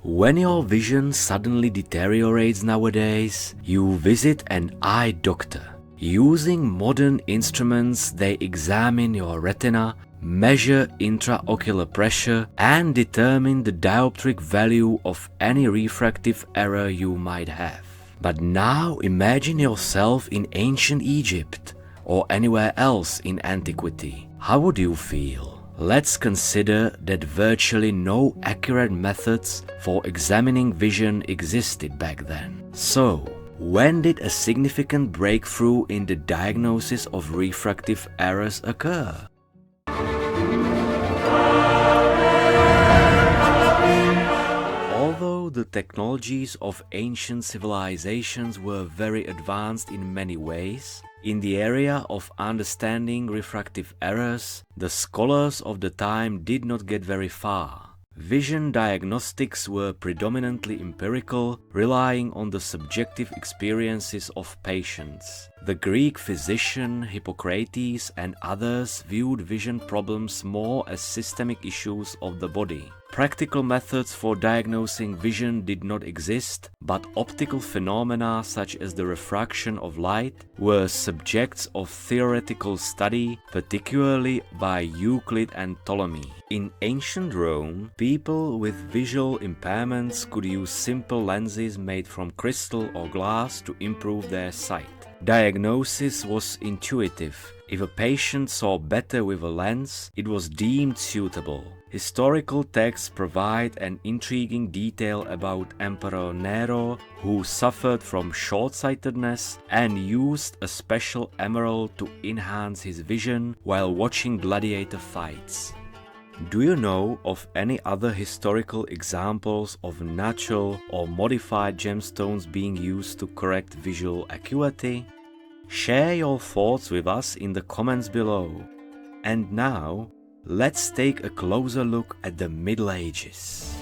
When your vision suddenly deteriorates nowadays, you visit an eye doctor. Using modern instruments, they examine your retina, measure intraocular pressure, and determine the dioptric value of any refractive error you might have. But now imagine yourself in ancient Egypt or anywhere else in antiquity. How would you feel? Let's consider that virtually no accurate methods for examining vision existed back then. So, when did a significant breakthrough in the diagnosis of refractive errors occur? Although the technologies of ancient civilizations were very advanced in many ways, in the area of understanding refractive errors, the scholars of the time did not get very far. Vision diagnostics were predominantly empirical, relying on the subjective experiences of patients. The Greek physician Hippocrates and others viewed vision problems more as systemic issues of the body. Practical methods for diagnosing vision did not exist, but optical phenomena such as the refraction of light were subjects of theoretical study, particularly by Euclid and Ptolemy. In ancient Rome, people with visual impairments could use simple lenses made from crystal or glass to improve their sight. Diagnosis was intuitive. If a patient saw better with a lens, it was deemed suitable. Historical texts provide an intriguing detail about Emperor Nero, who suffered from short-sightedness and used a special emerald to enhance his vision while watching gladiator fights. Do you know of any other historical examples of natural or modified gemstones being used to correct visual acuity? Share your thoughts with us in the comments below. And now, let's take a closer look at the Middle Ages.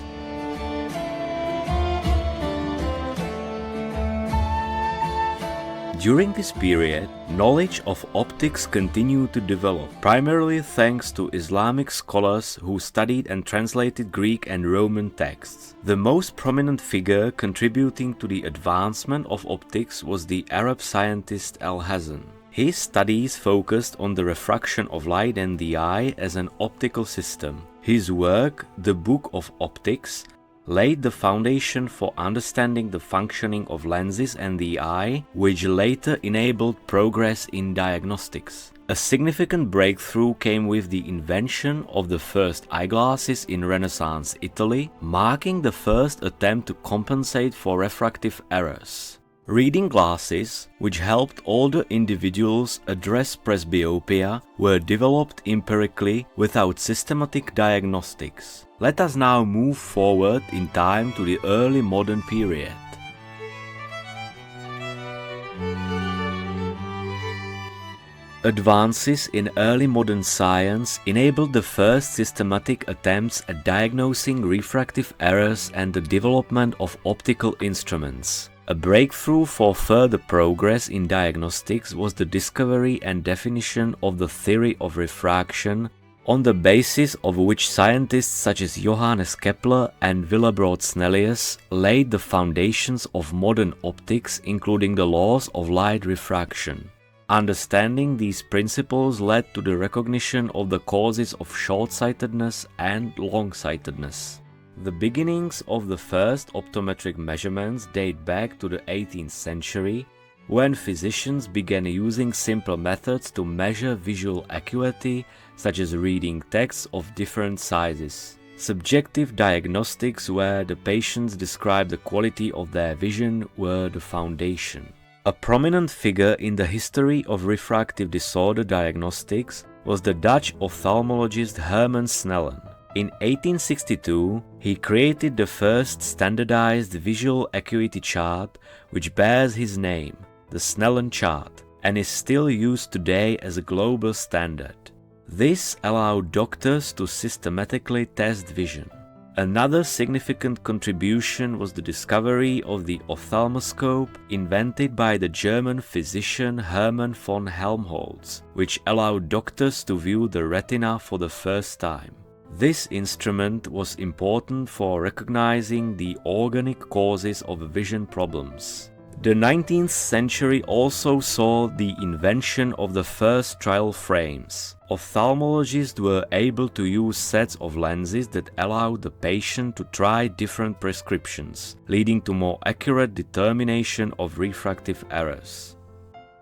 During this period, knowledge of optics continued to develop, primarily thanks to Islamic scholars who studied and translated Greek and Roman texts. The most prominent figure contributing to the advancement of optics was the Arab scientist Alhazen. His studies focused on the refraction of light and the eye as an optical system. His work, the Book of Optics, laid the foundation for understanding the functioning of lenses and the eye, which later enabled progress in diagnostics. A significant breakthrough came with the invention of the first eyeglasses in Renaissance Italy, marking the first attempt to compensate for refractive errors. Reading glasses, which helped older individuals address presbyopia, were developed empirically without systematic diagnostics. Let us now move forward in time to the early modern period. Advances in early modern science enabled the first systematic attempts at diagnosing refractive errors and the development of optical instruments. A breakthrough for further progress in diagnostics was the discovery and definition of the theory of refraction, on the basis of which scientists such as Johannes Kepler and Willebrord Snellius laid the foundations of modern optics, including the laws of light refraction. Understanding these principles led to the recognition of the causes of short-sightedness and long-sightedness. The beginnings of the first optometric measurements date back to the 18th century, when physicians began using simple methods to measure visual acuity, such as reading texts of different sizes. Subjective diagnostics, where the patients describe the quality of their vision, were the foundation. A prominent figure in the history of refractive disorder diagnostics was the Dutch ophthalmologist Herman Snellen. In 1862, he created the first standardized visual acuity chart, which bears his name, the Snellen chart, and is still used today as a global standard. This allowed doctors to systematically test vision. Another significant contribution was the discovery of the ophthalmoscope, invented by the German physician Hermann von Helmholtz, which allowed doctors to view the retina for the first time. This instrument was important for recognizing the organic causes of vision problems. The 19th century also saw the invention of the first trial frames. Ophthalmologists were able to use sets of lenses that allowed the patient to try different prescriptions, leading to more accurate determination of refractive errors.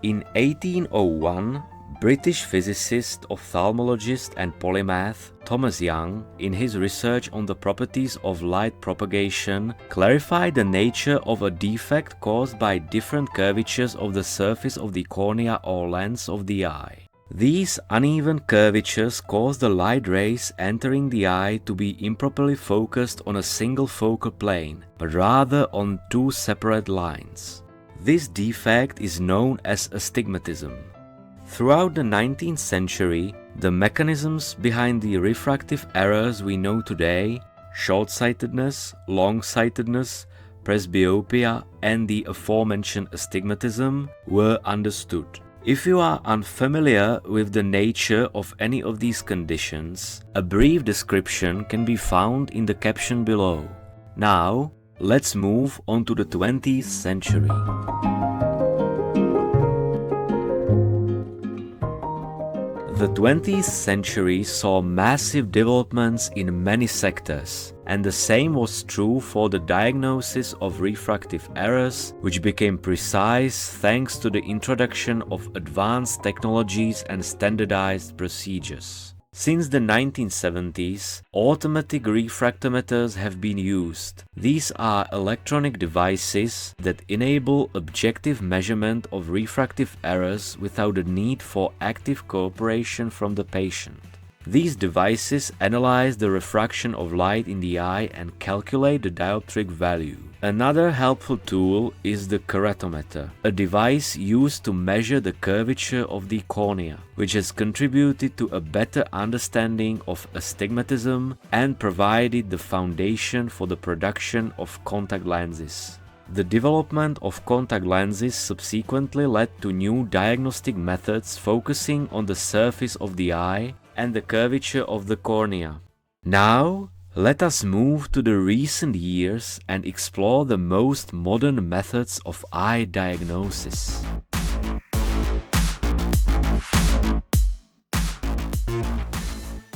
In 1801, British physicist, ophthalmologist and polymath Thomas Young, in his research on the properties of light propagation, clarified the nature of a defect caused by different curvatures of the surface of the cornea or lens of the eye. These uneven curvatures cause the light rays entering the eye to be improperly focused on a single focal plane, but rather on two separate lines. This defect is known as astigmatism. Throughout the 19th century, the mechanisms behind the refractive errors we know today, short-sightedness, long-sightedness, presbyopia and the aforementioned astigmatism, were understood. If you are unfamiliar with the nature of any of these conditions, a brief description can be found in the caption below. Now, let's move on to the 20th century. The 20th century saw massive developments in many sectors, and the same was true for the diagnosis of refractive errors, which became precise thanks to the introduction of advanced technologies and standardized procedures. Since the 1970s, automatic refractometers have been used. These are electronic devices that enable objective measurement of refractive errors without the need for active cooperation from the patient. These devices analyze the refraction of light in the eye and calculate the dioptric value. Another helpful tool is the keratometer, a device used to measure the curvature of the cornea, which has contributed to a better understanding of astigmatism and provided the foundation for the production of contact lenses. The development of contact lenses subsequently led to new diagnostic methods focusing on the surface of the eye and the curvature of the cornea. Now, let us move to the recent years and explore the most modern methods of eye diagnosis.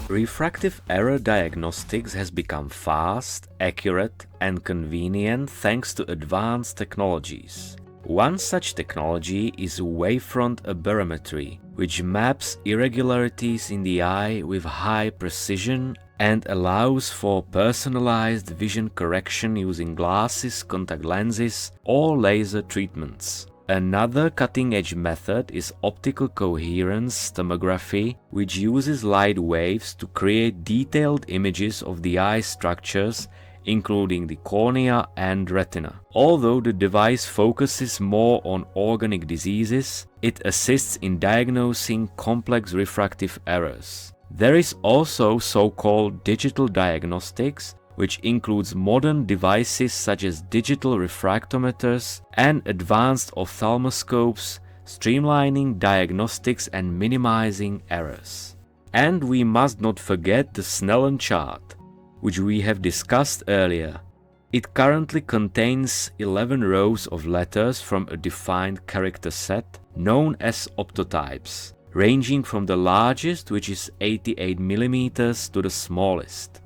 Refractive error diagnostics has become fast, accurate, and convenient thanks to advanced technologies. One such technology is wavefront aberrometry, which maps irregularities in the eye with high precision and allows for personalized vision correction using glasses, contact lenses, or laser treatments. Another cutting-edge method is optical coherence tomography, which uses light waves to create detailed images of the eye structures, including the cornea and retina. Although the device focuses more on organic diseases, it assists in diagnosing complex refractive errors. There is also so-called digital diagnostics, which includes modern devices such as digital refractometers and advanced ophthalmoscopes, streamlining diagnostics and minimizing errors. And we must not forget the Snellen chart, which we have discussed earlier. It currently contains 11 rows of letters from a defined character set, known as optotypes, ranging from the largest, which is 88 mm, to the smallest.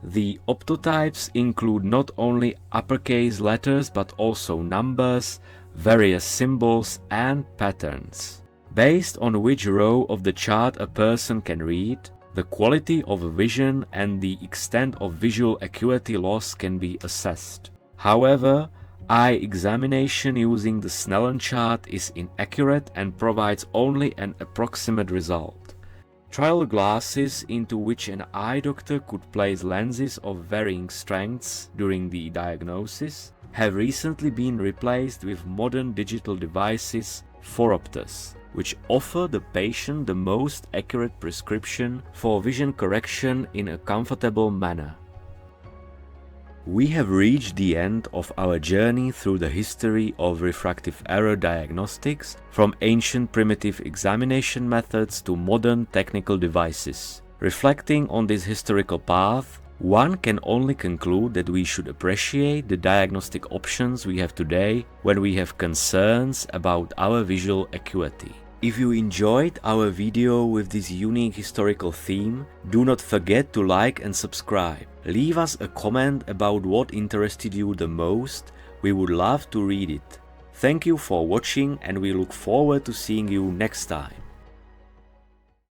The optotypes include not only uppercase letters but also numbers, various symbols and patterns. Based on which row of the chart a person can read, the quality of vision and the extent of visual acuity loss can be assessed. However, eye examination using the Snellen chart is inaccurate and provides only an approximate result. Trial glasses into which an eye doctor could place lenses of varying strengths during the diagnosis have recently been replaced with modern digital devices, phoropters, which offer the patient the most accurate prescription for vision correction in a comfortable manner. We have reached the end of our journey through the history of refractive error diagnostics, from ancient primitive examination methods to modern technical devices. Reflecting on this historical path, one can only conclude that we should appreciate the diagnostic options we have today when we have concerns about our visual acuity. If you enjoyed our video with this unique historical theme, do not forget to like and subscribe. Leave us a comment about what interested you the most, we would love to read it. Thank you for watching and we look forward to seeing you next time.